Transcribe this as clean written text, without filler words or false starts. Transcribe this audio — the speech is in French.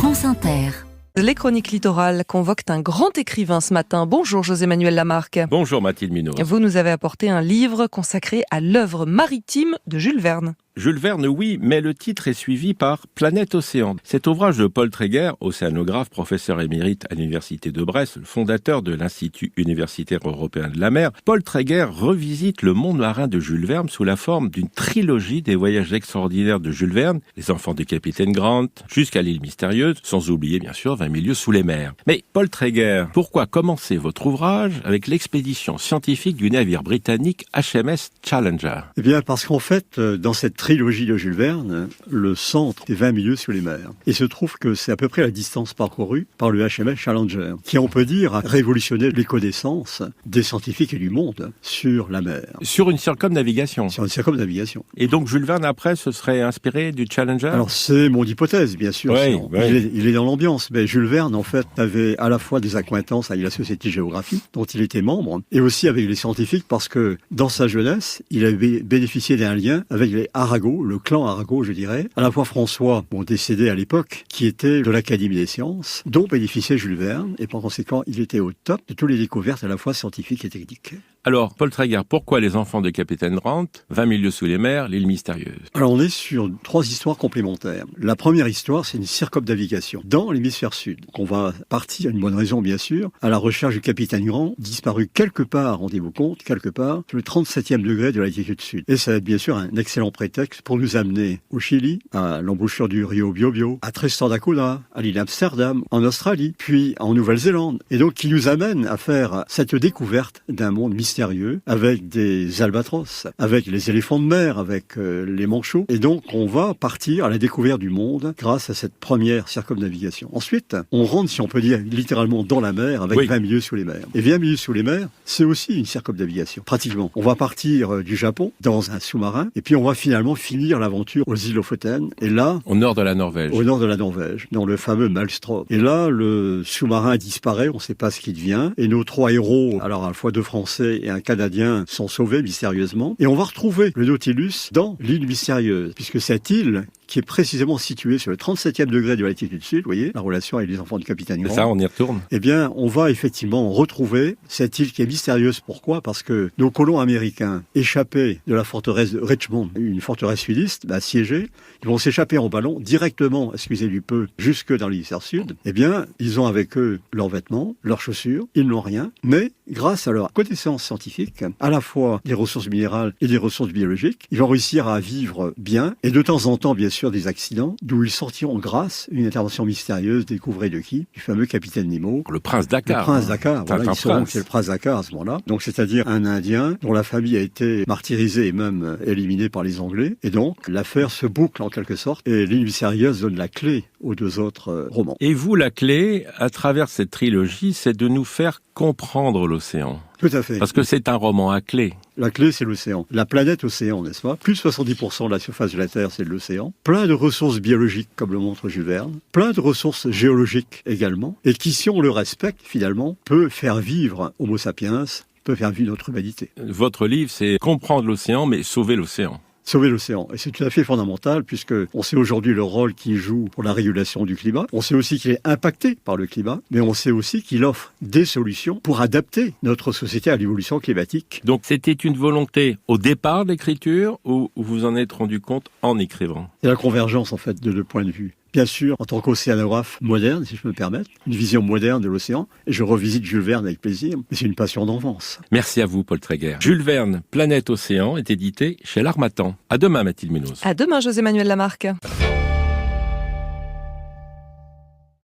France Inter. Les chroniques littorales convoquent un grand écrivain ce matin. Bonjour José-Manuel Lamarque. Bonjour Mathilde Munoz. Vous nous avez apporté un livre consacré à l'œuvre maritime de Jules Verne. Jules Verne, oui, mais le titre est suivi par Planète Océan. Cet ouvrage de Paul Tréguer, océanographe, professeur émérite à l'Université de Brest, le fondateur de l'Institut universitaire européen de la mer, Paul Tréguer revisite le monde marin de Jules Verne sous la forme d'une trilogie des voyages extraordinaires de Jules Verne, les enfants du capitaine Grant, jusqu'à l'île mystérieuse, sans oublier bien sûr 20 milieux sous les mers. Mais Paul Tréguer, pourquoi commencer votre ouvrage avec l'expédition scientifique du navire britannique HMS Challenger ? Eh bien, parce qu'en fait, dans cette trilogie de Jules Verne, le centre est 20 milieux sous les mers. Il se trouve que c'est à peu près la distance parcourue par le HMS Challenger, qui, on peut dire, a révolutionné les connaissances des scientifiques et du monde sur la mer. Sur une circumnavigation. Sur une circumnavigation. Et donc Jules Verne, après, se serait inspiré du Challenger ? Alors, c'est mon hypothèse, bien sûr. Oui. Il est dans l'ambiance. Mais Jules Verne, en fait, avait à la fois des accointances avec la Société de géographie, dont il était membre, et aussi avec les scientifiques, parce que, dans sa jeunesse, il avait bénéficié d'un lien avec les Arago, le clan Arago, je dirais, à la fois François, décédé à l'époque, qui était de l'Académie des sciences, dont bénéficiait Jules Verne, et par conséquent, il était au top de toutes les découvertes à la fois scientifiques et techniques. Alors, Paul Tréguer, pourquoi les enfants de Capitaine Grant, 20 milieux sous les mers, l'île mystérieuse ? Alors, on est sur 3 histoires complémentaires. La première histoire, c'est une circumnavigation dans l'hémisphère sud. On va partir, une bonne raison bien sûr, à la recherche du capitaine Grant, disparu quelque part, rendez-vous compte, quelque part, sur le 37e degré de la latitude sud. Et ça va être bien sûr un excellent prétexte pour nous amener au Chili, à l'embouchure du Rio Biobio, à Tristan da Cunha, à l'île Amsterdam, en Australie, puis en Nouvelle-Zélande. Et donc, qui nous amène à faire cette découverte d'un monde mystérieux, avec des albatros, avec les éléphants de mer, avec les manchots. Et donc, on va partir à la découverte du monde grâce à cette première circumnavigation. Ensuite, on rentre, si on peut dire, littéralement dans la mer, avec 20 milieux sous les mers. Et 20 milieux sous les mers, c'est aussi une circumnavigation, pratiquement. On va partir du Japon, dans un sous-marin, et puis on va finalement finir l'aventure aux îles Lofoten. Et là... Au nord de la Norvège. Au nord de la Norvège, dans le fameux Maelstrom. Et là, le sous-marin disparaît, on ne sait pas ce qu'il devient. Et nos 3 héros, alors à la fois 2 Français et un Canadien, sont sauvés mystérieusement. Et on va retrouver le Nautilus dans l'île mystérieuse, puisque cette île, qui est précisément située sur le 37e degré de la latitude sud, vous voyez, la relation avec les enfants du capitaine Grant. C'est ça, on y retourne. Eh bien, on va effectivement retrouver cette île qui est mystérieuse. Pourquoi ? Parce que nos colons américains, échappés de la forteresse de Richmond, une forteresse sudiste, assiégée, ils vont s'échapper en ballon directement, excusez du peu, jusque dans l'hémisphère sud. Eh bien, ils ont avec eux leurs vêtements, leurs chaussures, ils n'ont rien, mais grâce à leur connaissance scientifique, à la fois des ressources minérales et des ressources biologiques, ils vont réussir à vivre bien, et de temps en temps, bien sûr, des accidents, d'où ils sortiront grâce à une intervention mystérieuse, découvrée de qui ? Du fameux capitaine Nemo. Le prince Dakkar. Le prince Dakkar, voilà, ils sauront que c'est le prince Dakkar à ce moment-là. Donc, c'est-à-dire un Indien dont la famille a été martyrisée et même éliminée par les Anglais. Et donc, l'affaire se boucle en quelque sorte, et l'île mystérieuse donne la clé aux 2 autres romans. Et vous, la clé, à travers cette trilogie, c'est de nous faire comprendre l'océan. Tout à fait. Parce que c'est un roman à clé. La clé, c'est l'océan. La planète océan, n'est-ce pas ? Plus de 70% de la surface de la Terre, c'est de l'océan. Plein de ressources biologiques, comme le montre Jules Verne. Plein de ressources géologiques également. Et qui, si on le respecte, finalement, peut faire vivre Homo sapiens, peut faire vivre notre humanité. Votre livre, c'est comprendre l'océan, mais sauver l'océan. Sauver l'océan. Et c'est tout à fait fondamental puisque on sait aujourd'hui le rôle qu'il joue pour la régulation du climat. On sait aussi qu'il est impacté par le climat, mais on sait aussi qu'il offre des solutions pour adapter notre société à l'évolution climatique. Donc c'était une volonté au départ de l'écriture ou vous en êtes rendu compte en écrivant ? C'est la convergence en fait de 2 points de vue. Bien sûr, en tant qu'océanographe moderne, si je peux me permettre, une vision moderne de l'océan, et je revisite Jules Verne avec plaisir, mais c'est une passion d'enfance. Merci à vous, Paul Tréguer. Jules Verne, Planète Océan, est édité chez l'Harmattan. À demain, Mathilde Munoz. À demain, José-Manuel Lamarque.